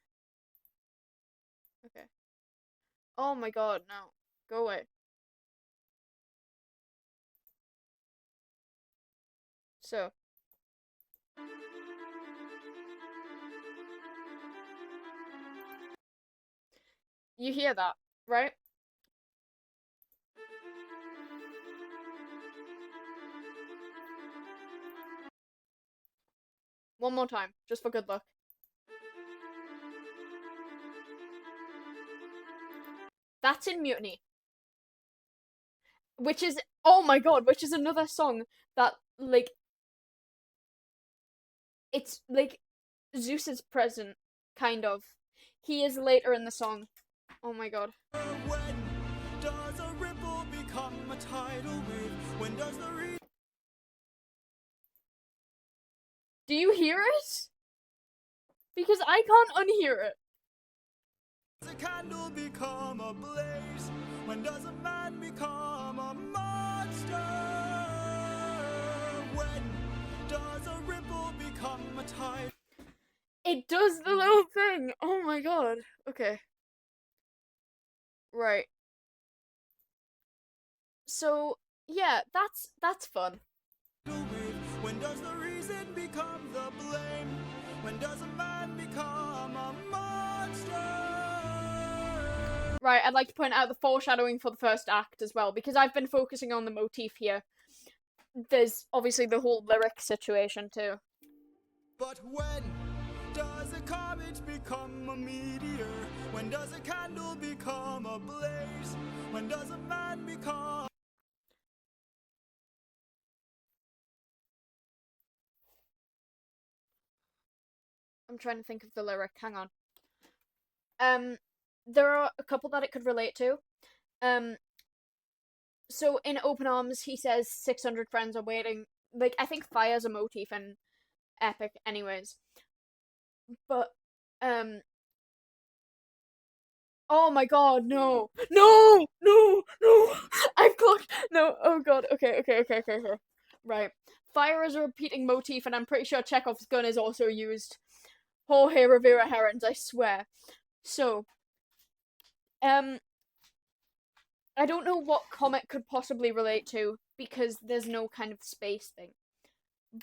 S2: Okay. Oh my god, no. Go away. So. You hear that, right? One more time, just for good luck. That's in Mutiny. Which is, oh my god, which is another song that, like, it's, like, Zeus is present, kind of. He is later in the song. Oh my god.
S1: When does a ripple become a tidal wave? When does the
S2: Do you hear it? Because I can't unhear it.
S1: does a candle become a blaze? When does a man become a monster? When does a ripple become a tidal?
S2: It does the little thing. Oh my god. Okay. Right. So, yeah, that's fun.
S1: When does the reason become the blame? When does a man become a monster?
S2: Right, I'd like to point out the foreshadowing for the first act as well, because I've been focusing on the motif here. There's obviously the whole lyric situation too.
S1: But when does a comet become a meteor? When does a candle become a blaze? When does a man become...
S2: I'm trying to think of the lyric, hang on. There are a couple that it could relate to. So in Open Arms, he says 600 friends are waiting. Like, I think fire's a motif in Epic anyways. But, oh my god, no. No! No! No! I've clocked. No, oh god. Okay. Right. Fire is a repeating motif, and I'm pretty sure Chekhov's gun is also used. Jorge Rivera Herons, I swear. So, I don't know what comet could possibly relate to, because there's no kind of space thing.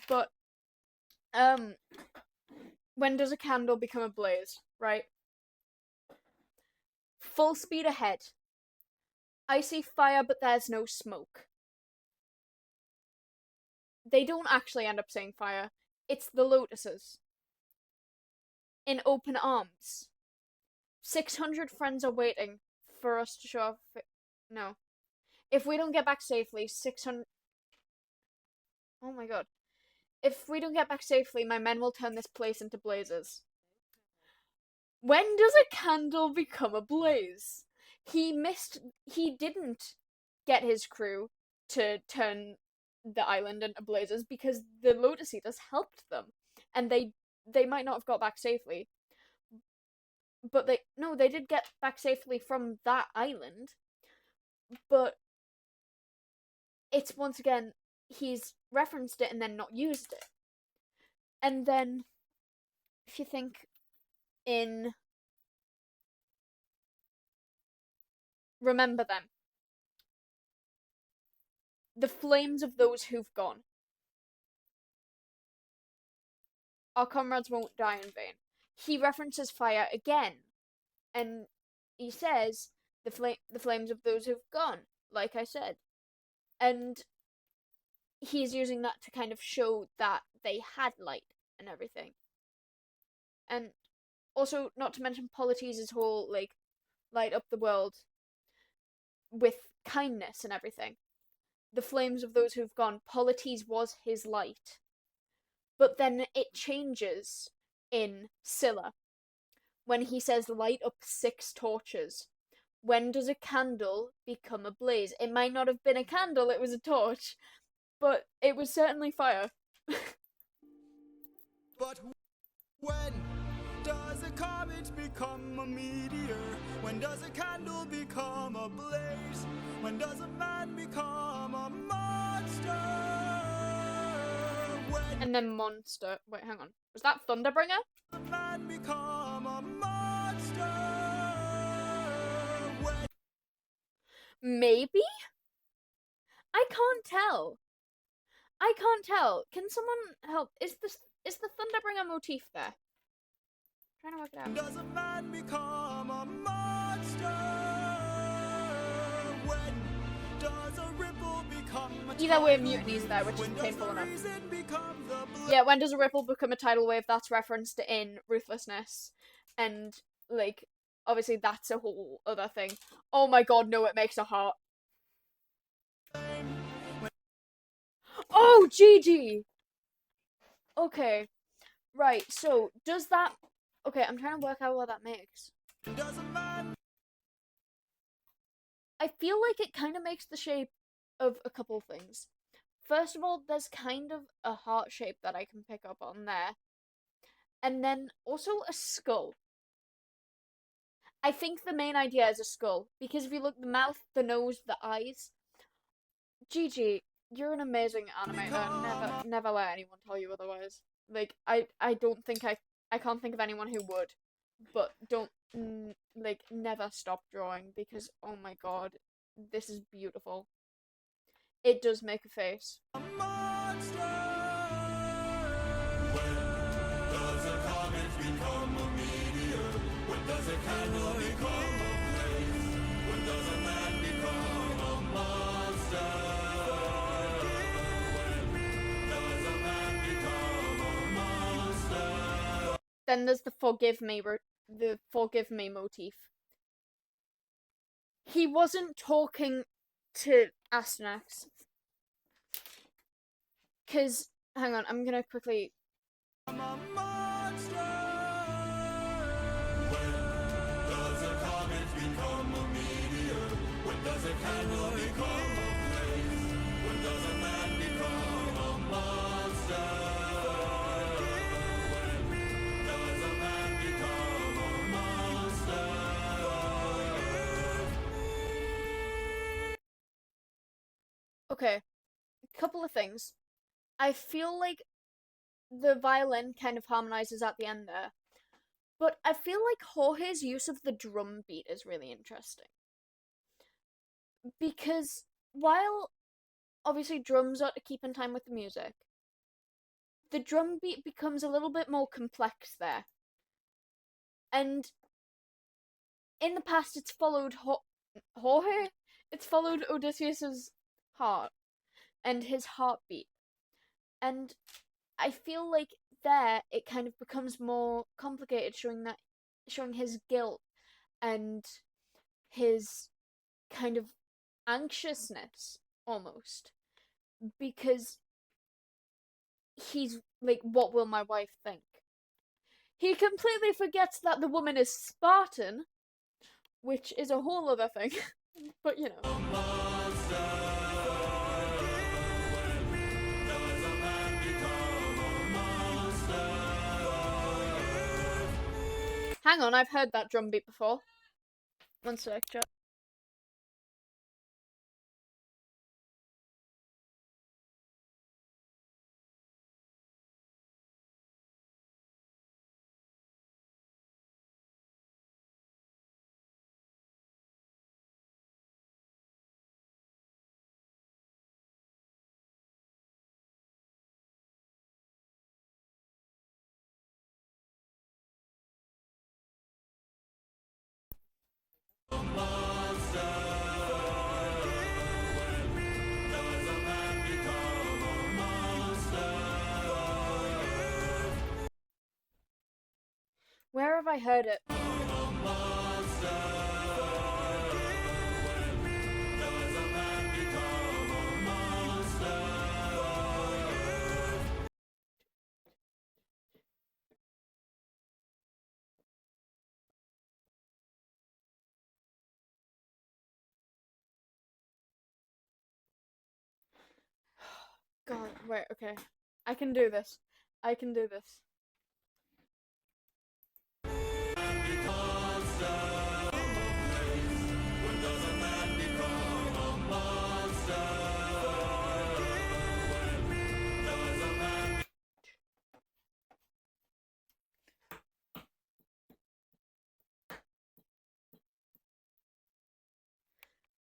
S2: But, when does a candle become a blaze, right? Full speed ahead. I see fire, but there's no smoke. They don't actually end up saying fire. It's the lotuses. In Open Arms, 600 friends are waiting for us to show off. No. If we don't get back safely, 600... Oh my god. If we don't get back safely, my men will turn this place into blazes. When does a candle become a blaze? He didn't get his crew to turn the island into blazes because the Lotus Eaters helped them. And they might not have got back safely. But they did get back safely from that island. But it's, once again, he's referenced it and then not used it. And then, if you think in Remember Them, the flames of those who've gone. Our comrades won't die in vain. He references fire again, and he says the flames of those who've gone, like I said. And he's using that to kind of show that they had light and everything. And also, not to mention Polites' whole, like, light up the world with kindness and everything. The flames of those who've gone, Polites was his light. But then it changes in Scylla when he says light up 6 torches. When does a candle become a blaze? It might not have been a candle, it was a torch, but it was certainly fire.
S1: But when does a comet become a meteor? When does a candle become a blaze? When does a man become a monster? When
S2: And then monster. Wait, hang on. Was that Thunderbringer?
S1: does a man become a monster? When
S2: Maybe? I can't tell. Can someone help? Is the Thunderbringer motif there? I'm trying to work it out.
S1: does a man become a monster? When does a ripple become a
S2: Either way,
S1: tidal
S2: mutiny's there, which is
S1: When does
S2: painful
S1: the
S2: enough.
S1: reason become the
S2: Yeah, when does a ripple become a tidal wave? That's referenced in Ruthlessness. And, like, obviously that's a whole other thing. Oh my god, no, it makes a heart. Oh, GG! Okay. Right, so, does that... Okay, I'm trying to work out what that makes.
S1: does a man
S2: I feel like it kind of makes the shape of a couple things. First of all, there's kind of a heart shape that I can pick up on there. And then also a skull. I think the main idea is a skull. Because if you look, the mouth, the nose, the eyes. GG, you're an amazing animator. Never let anyone tell you otherwise. Like, I don't think I can't think of anyone who would. but don't like never stop drawing because oh my god, this is beautiful. It does make a face.
S1: A monster. When does a comet become a meteor? When does a candle become a blaze? When does a man become a monster? When does a man become a monster?
S2: Then there's the forgive me motif. He wasn't talking to Astyanax. Cause hang on, I'm gonna quickly.
S1: I'm a monster. When does a comet become a meteor? When does a candle become a blaze? When does a man become a monster? When does a man become a monster?
S2: Okay, couple of things. I feel like the violin kind of harmonizes at the end there, but I feel like Jorge's use of the drum beat is really interesting. Because while obviously drums are to keep in time with the music, the drum beat becomes a little bit more complex there. And in the past, it's followed Jorge, it's followed Odysseus's heart and his heartbeat. And I feel like there it kind of becomes more complicated, showing his guilt and his kind of anxiousness almost, because he's like, what will my wife think? He completely forgets that the woman is Spartan, which is a whole other thing. But you know. Hang on, I've heard that drum beat before. One sec, chat. Where have I heard it? God, wait, okay. I can do this. I can do this.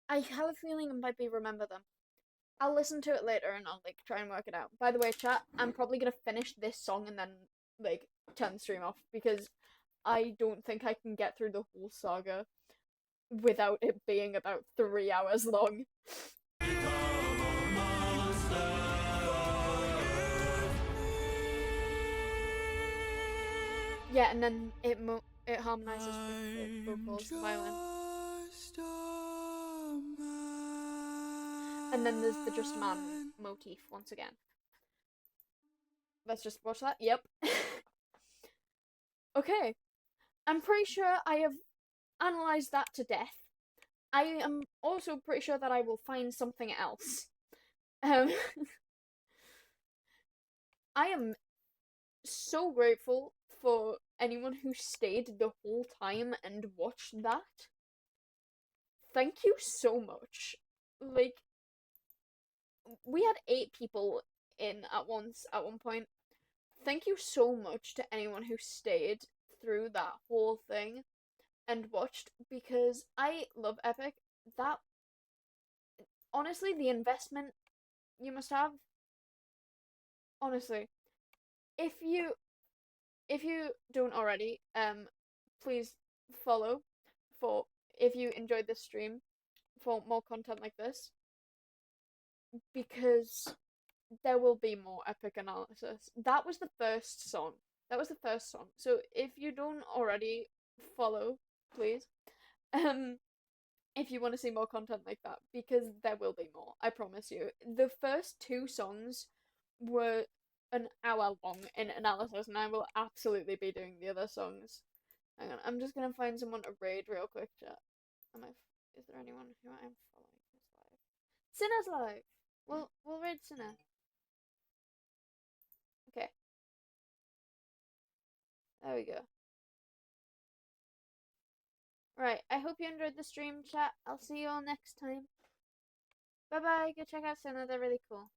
S2: I have a feeling I might be remember them. I'll listen to it later and I'll like try and work it out. By the way, chat, I'm probably gonna finish this song and then like turn the stream off because I don't think I can get through the whole saga without it being about 3 hours long. Yeah, and then it harmonizes with the vocals, the violin. And then there's the Just a Man motif once again. Let's just watch that. Yep. Okay. I'm pretty sure I have analysed that to death. I am also pretty sure that I will find something else. I am so grateful for anyone who stayed the whole time and watched that. Thank you so much. Like, we had 8 people in at one point. Thank you so much to anyone who stayed through that whole thing and watched because I love Epic. That honestly, the investment you must have, honestly, if you don't already, please follow for if you enjoyed this stream for more content like this because there will be more epic analysis. That was the first song. That was the first song. So if you don't already follow, please, if you want to see more content like that, because there will be more. I promise you. The first two songs were an hour long in analysis, and I will absolutely be doing the other songs. Hang on, I'm just gonna find someone to raid real quick, chat. Is there anyone who I'm following who's live? Sinner's live! We'll raid Sinner. Okay. There we go. Right, I hope you enjoyed the stream, chat. I'll see you all next time. Bye bye, go check out Sinner, they're really cool.